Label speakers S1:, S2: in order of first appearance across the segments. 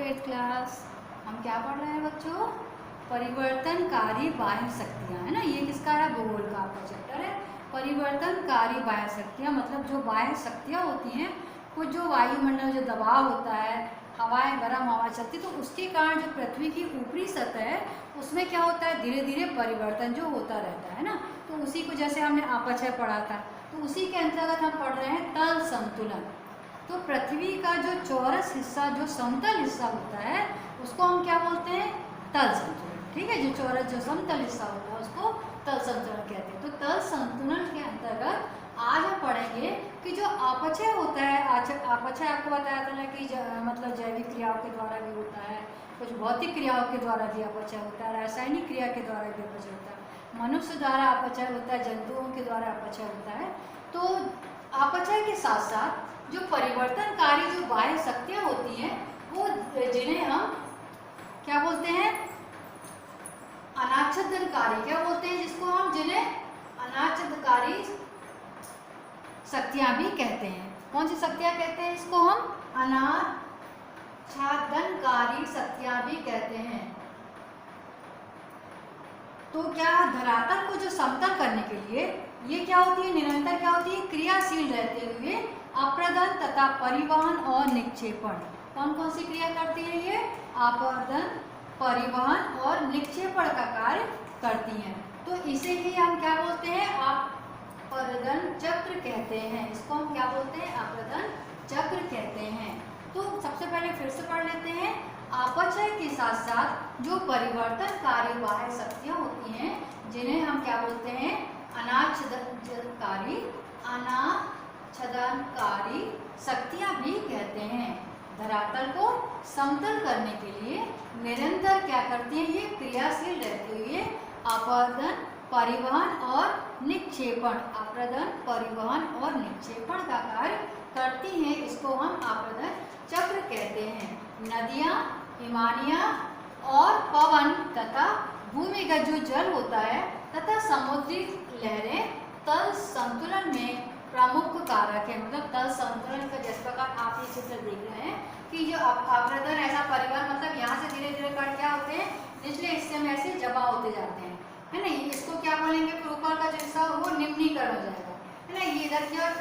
S1: 8th class. हम क्या पढ़ रहे हैं बच्चों? परिवर्तनकारी बाह्य शक्तियाँ, है ना। ये किसका है? भूगोल का आपका चैप्टर है। परिवर्तनकारी बाह्य शक्तियाँ मतलब जो बाह्य शक्तियाँ होती हैं, कुछ जो वायुमंडल जो दबाव होता है, हवाएं गर्म हवा चलती, तो उसके कारण जो पृथ्वी की ऊपरी सतह है उसमें क्या होता है, धीरे धीरे परिवर्तन जो होता रहता है ना। तो उसी को जैसे हमने अपचय पढ़ा था, तो उसी के अंतर्गत हम पढ़ रहे हैं तल संतुलन। तो पृथ्वी का जो चौरस हिस्सा, जो समतल हिस्सा होता है, उसको हम क्या बोलते हैं? तल संतुलन। ठीक है, जो चौरस जो समतल हिस्सा होता है उसको तल संतुलन कहते हैं। तो तल संतुलन के अंतर्गत आज हम पढ़ेंगे कि जो अपचय होता है, अपचय आपको बताया था ना कि मतलब जैविक क्रियाओं के द्वारा भी होता है, कुछ भौतिक क्रियाओं के द्वारा भी अपचय होता है, रासायनिक क्रिया के द्वारा भी अपचय होता है, मनुष्य द्वारा अपचय होता है, जंतुओं के द्वारा अपचय होता है। तो अपचय के साथ साथ जो परिवर्तनकारी जो बाह्य शक्तियाँ होती हैं, वो जिन्हें हम क्या बोलते हैं? अनाच्छादनकारी। क्या बोलते हैं जिसको हम? जिन्हें अनाच्छादनकारी शक्तियाँ भी कहते हैं। कौन सी शक्तियाँ कहते हैं इसको? हम अनाच्छादनकारी शक्तियाँ भी कहते हैं। तो क्या धरातल को जो समतल करने के लिए ये क्या होती है? निरंतर क्या होती है? क्रियाशील रहते हुए अप्रदन तथा परिवहन और निक्षेपण। कौन कौन सी क्रिया करती है ये? अप्रदन, परिवहन और निक्षेपण का कार्य करती हैं। तो इसे ही हम क्या बोलते हैं? अपरदन चक्र कहते हैं। इसको हम क्या बोलते हैं? अपरदन चक्र कहते हैं। तो सबसे पहले फिर से पढ़ लेते हैं। अपचय के साथ साथ जो परिवर्तनकारी बाह्य शक्तियाँ होती हैं, जिन्हें हम क्या बोलते हैं? अनाच्छादनकारी शक्तियाँ भी कहते हैं। धरातल को समतल करने के लिए निरंतर क्या करती हैं? ये क्रियाशील रहते हुए अपरदन, परिवहन और निक्षेपण, अपरदन, परिवहन और निक्षेपण का कार्य करती हैं। इसको हम अपरदन चक्र कहते हैं। नदियाँ, हिमानियाँ और पवन तथा भूमिगत जो जल होता है तथा समुद्री लहरें तल संतुलन में प्रमुख कारक है। मतलब तल संतुलन का जिस प्रकार आप ये चित्र देख रहे हैं कि जो अपरदन ऐसा परिवहन, मतलब यहाँ से धीरे धीरे कण क्या होते हैं? निचले हिस्से में ऐसे जमा होते जाते हैं, है ना। इसको क्या बोलेंगे? फिर ऊपर का जो हिस्सा वो निम्नीकरण हो जाएगा, है ना। ये इधर की ओर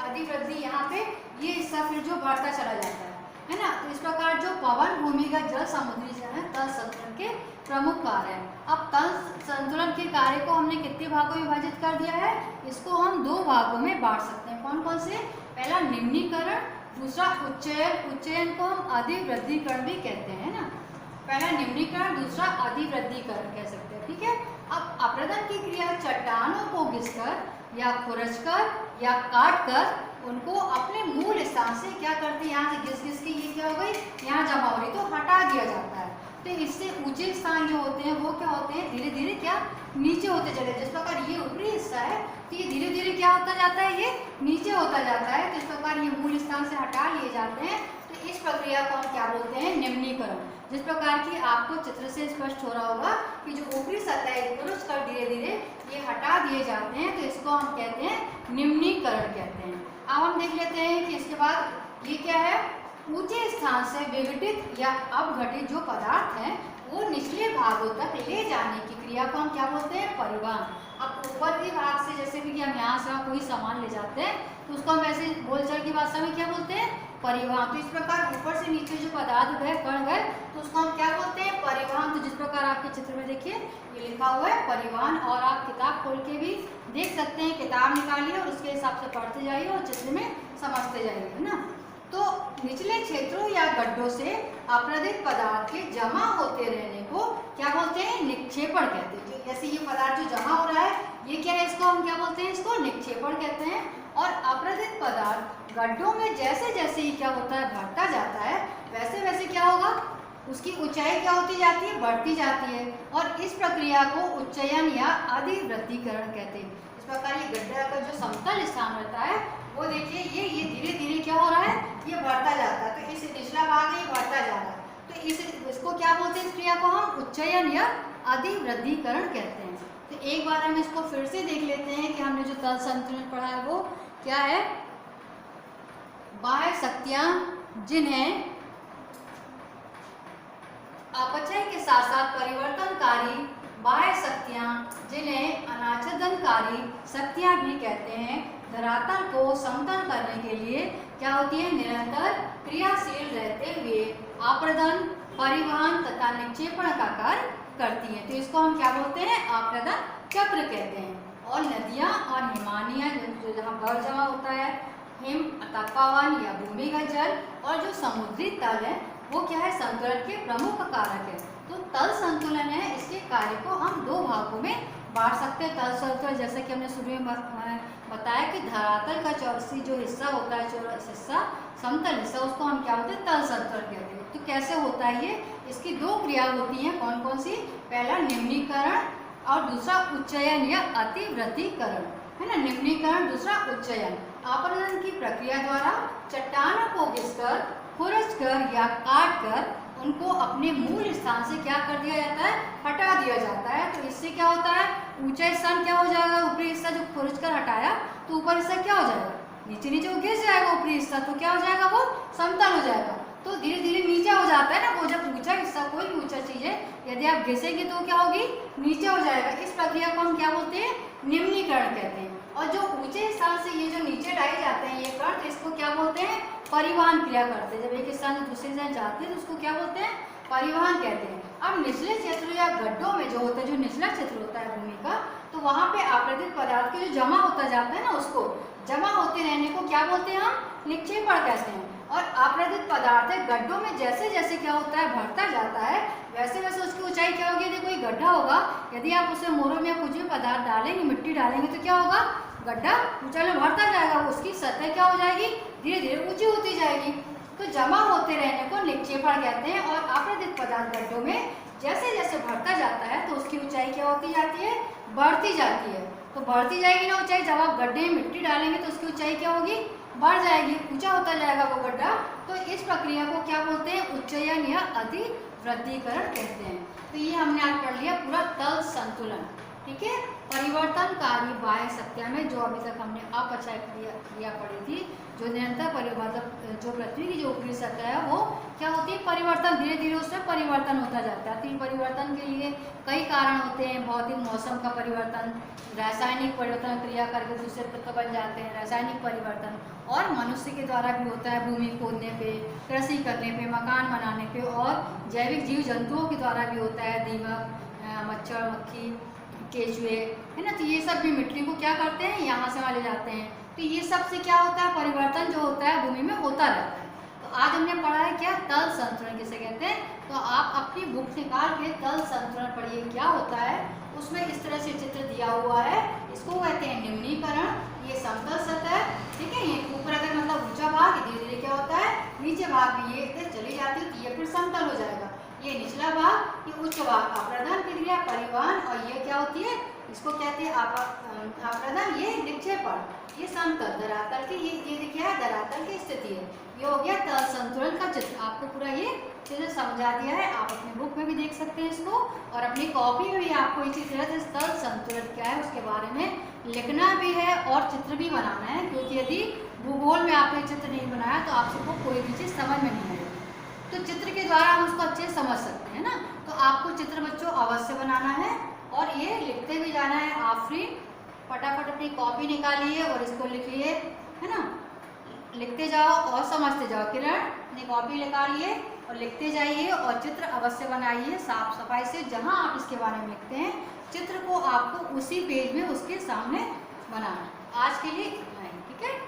S1: अधिवृद्धि, यहाँ पे ये हिस्सा फिर जो बढ़ता चला जाता है ना। तो इस प्रकार जो पवन, भूमिगत जल, समुद्री जल है, तल संतुलन के प्रमुख कार्य है। अब तल संतुलन के कार्य को हमने कितने भागों में विभाजित कर दिया है? इसको हम दो भागों में बांट सकते हैं। कौन कौन से? पहला निम्नीकरण, दूसरा उच्चयन। उच्चयन को हम अधिवृद्धिकरण भी कहते हैं ना। पहला निम्नीकरण, दूसरा अधिवृद्धिकरण कह सकते हैं। ठीक है। अब अपरदन की क्रिया चट्टानों को घिसकर या खुरचकर या काटकर उनको अपने मूल स्थान से क्या करते हैं? यहाँ से घिस घिस के ये क्या हो गई? यहाँ जमा हो रही, तो हटा दिया जाता है। तो इससे ऊंचे स्थान जो होते हैं वो क्या होते हैं? धीरे धीरे क्या नीचे होते चले। जिस प्रकार ये ऊपरी हिस्सा है, तो ये धीरे धीरे क्या होता जाता है? ये नीचे होता जाता है। तो इस प्रकार ये मूल स्थान से हटा लिए जाते हैं। तो इस प्रक्रिया को हम क्या बोलते हैं? निम्नीकरण। जिस प्रकार की आपको चित्र से स्पष्ट हो रहा होगा कि जो ऊपरी सतह है पुरुष कर धीरे धीरे ये हटा दिए जाते हैं, तो इसको हम कहते हैं निम्नीकरण कहते हैं। अब हम देख लेते हैं कि इसके बाद ये क्या है? ऊंचे स्थान से विघटित या अपघटित जो पदार्थ हैं वो निचले भागों तक ले जाने की क्रिया को हम क्या बोलते हैं? परिवहन। अब ऊपर के भाग से जैसे भी कि हम यहाँ से कोई सामान ले जाते हैं, तो उसको हम ऐसे बोलचाल की भाषा में क्या बोलते हैं? परिवहन। तो इस प्रकार ऊपर से नीचे जो पदार्थ गए, कण गए, तो उसको हम क्या बोलते हैं? परिवहन। तो जिस प्रकार आपके चित्र में देखिए ये लिखा हुआ है परिवहन, और आप किताब खोल के भी देख सकते हैं। किताब निकालिए और उसके हिसाब से पढ़ते जाइए और चित्र में समझते जाइए, है ना। तो निचले क्षेत्रों या गड्ढों से अपरदित पदार्थ के जमा होते रहने को क्या बोलते हैं? निक्षेपण कहते हैं। जैसे ये पदार्थ जो जमा हो रहा है, ये क्या है? इसको हम क्या बोलते हैं? इसको निक्षेपण कहते हैं। और अपरदित पदार्थ गड्ढों में जैसे जैसे ही क्या होता है? बढ़ता जाता है, वैसे वैसे क्या होगा? उसकी ऊंचाई क्या होती जाती है? बढ़ती जाती है। और इस प्रक्रिया को उच्चयन या अधिवृद्धिकरण कहते हैं। इस प्रकार ये गड्ढा का जो समतल स्थान रहता है वो देखिए ये धीरे धीरे क्या हो रहा है? ये बढ़ता जाता है। तो इस निचला भाग ये बढ़ता जा रहा है, तो इसको क्या बोलते हैं? इस क्रिया को हम उच्चयन या अधिवृद्धिकरण कहते हैं। तो एक बार हम इसको फिर से देख लेते हैं कि हमने जो तल संतुलन पढ़ा है वो क्या है? बाह्य शक्तियाँ जिन्हें साथ साथ परिवर्तनकारी बाह्य शक्तियाँ, जिन्हें अनाच्छादनकारी शक्तियाँ भी कहते हैं, धरातल को समतल करने के लिए क्या होती है, निरंतर क्रियाशील रहते हुए आप्रदन, परिवहन तथा निक्षेपण का कार्य करती हैं। तो इसको हम क्या बोलते हैं, आप्रदन चक्र कहते हैं। और नदियाँ और हिमानियाँ जो जहाँ बर्फ जमा होता है, हिम तापावन या भूमिगत जल, और जो समुद्री तल है वो क्या है, संतुलन के प्रमुख कारक है। तो तल संतुलन है, इसके कार्य को हम दो भागों में बांट सकते हैं। तल संतुलन जैसे कि हमने शुरू में बताया कि धरातल का चौरसी जो हिस्सा होता है, चौरस हिस्सा, समतल हिस्सा, उसको हम क्या बोलते हैं, तल संतुलन कहते हैं। तो कैसे होता है ये, इसकी दो क्रिया होती हैं, कौन कौन सी, पहला निम्नीकरण और दूसरा उच्चयन या अतिवृत्तीकरण, है ना। निम्नीकरण, दूसरा उच्चयन। अपरदन की प्रक्रिया द्वारा चट्टानों को घिसकर, खुरचकर या काटकर उनको अपने मूल स्थान से क्या कर दिया जाता है, हटा दिया जाता है। तो इससे क्या होता है, ऊंचा स्थान क्या हो जाएगा, ऊपरी हिस्सा जो खुरचकर हटाया तो ऊपर हिस्सा क्या हो जाएगा, नीचे नीचे वो घिस जाएगा ऊपरी हिस्सा, तो क्या हो जाएगा, वो समतल हो जाएगा। तो धीरे धीरे नीचे हो जाता है ना, वो जब ऊंचा हिस्सा, कोई भी ऊंचा चीज है, यदि आप घिसेंगे तो क्या होगी, नीचे हो जाएगा। इस प्रक्रिया को हम क्या बोलते हैं, निम्नीकरण कहते हैं। और जो ऊंचे स्थान से ये जो नीचे डाले जाते हैं ये कण, तो इसको क्या बोलते हैं, परिवहन क्रिया करते हैं। जब एक स्थान से दूसरे स्थान जाते हैं तो उसको क्या बोलते हैं, परिवहन कहते हैं। अब निचले क्षेत्र या गड्ढों में जो होता है, जो निचला क्षेत्र होता है भूमि का, तो वहाँ पे आपराधित पदार्थ के जो जमा होता जाता है ना, उसको जमा होते रहने को क्या बोलते हैं, हम निक्षेपण कहते हैं। और आपराधित पदार्थ है गड्ढों में जैसे जैसे क्या होता है, बढ़ता जाता है, वैसे वैसे उसकी ऊंचाई क्या होगी। यदि कोई गड्ढा होगा, यदि आप उसमें मोरम या कुछ भी पदार्थ डालेंगे, मिट्टी डालेंगे, तो क्या होगा, गड्ढा ऊंचाई में बढ़ता जाएगा, उसकी सतह क्या हो जाएगी, धीरे धीरे ऊंची होती जाएगी। तो जमा होते रहने को निक्षेपण कहते हैं। और आपराधित पदार्थ गड्ढों में जैसे जैसे बढ़ता जाता है तो उसकी ऊंचाई क्या होती जाती है, बढ़ती जाती है। तो बढ़ती जाएगी ना ऊंचाई, जब आप गड्ढे में मिट्टी डालेंगे तो उसकी ऊंचाई क्या होगी, बढ़ जाएगी, ऊंचा होता जाएगा वो गड्ढा। तो इस प्रक्रिया को क्या बोलते हैं, उच्चयन या अतिवृत्तीकरण कहते हैं। तो ये हमने आज पढ़ लिया पूरा तल संतुलन, ठीक है। परिवर्तनकारी बाह्य शक्तियाँ में जो अभी तक हमने अपचय क्रिया पढ़ी थी, जो निरंतर परिवर्तन, जो पृथ्वी की जो ऊपरी सतह है वो क्या होती है, परिवर्तन, धीरे धीरे उसमें परिवर्तन होता जाता है। तो परिवर्तन के लिए कई कारण होते हैं, भौतिक मौसम का परिवर्तन, रासायनिक परिवर्तन क्रिया करके दूसरे तत्व बन जाते हैं, रासायनिक परिवर्तन, और मनुष्य के द्वारा भी होता है, भूमि खोदने पे, कृषि करने पे, मकान बनाने पे, और जैविक जीव जंतुओं के द्वारा भी होता है, दीमक, मच्छर, मक्खी, केचुए, है ना। तो ये सब भी मिट्टी को क्या करते हैं, यहाँ से वहाँ ले जाते हैं। तो ये सब से क्या होता है, परिवर्तन जो होता है भूमि में होता रहता है। तो आज हमने पढ़ा है क्या, तल संतुलन किसे कहते हैं। तो आप अपनी बुक निकाल के तल संतुलन पढ़िए क्या होता है। उसमें इस तरह से चित्र दिया हुआ है, इसको कहते हैं निम्नीकरण। ये समतल सतह, ठीक है, ये ऊपर अगर मतलब ऊंचा भाग, धीरे धीरे क्या होता है, नीचे भाग में ये चली जाती है, तो ये फिर समतल हो जाएगा। ये निचला भाग, ये उच्च भाग, अपरदन क्रिया, परिवहन, और ये क्या होती है, इसको कहते हैं अपरदन, ये निक्षेपण, ये समतल धरातल की, ये देखिए है धरातल की स्थिति है। ये हो गया तल संतुलन का चित्र। आपको पूरा ये चित्र समझा दिया है, आप अपनी बुक में भी देख सकते हैं इसको, और अपनी कॉपी में भी आपको इसी तरह से तल संतुलन क्या है उसके बारे में लिखना भी है और चित्र भी बनाना है। क्योंकि यदि भूगोल में आपने चित्र नहीं बनाया तो आप सबको कोई भी चीज़ समझ में नहीं आएगी। तो चित्र के द्वारा हम उसको अच्छे से समझ सकते हैं ना। तो आपको चित्र बच्चों अवश्य बनाना है और ये लिखते भी जाना है। आफरीन, फटाफट अपनी कॉपी निकालिए और इसको लिखिए, है ना, लिखते जाओ और समझते जाओ। किरण, अपनी कॉपी निकालिए और लिखते जाइए और चित्र अवश्य बनाइए साफ सफाई से। जहाँ आप इसके बारे में लिखते हैं, चित्र को आपको उसी पेज में उसके सामने बनाना है। आज के लिए इतना ही, ठीक है।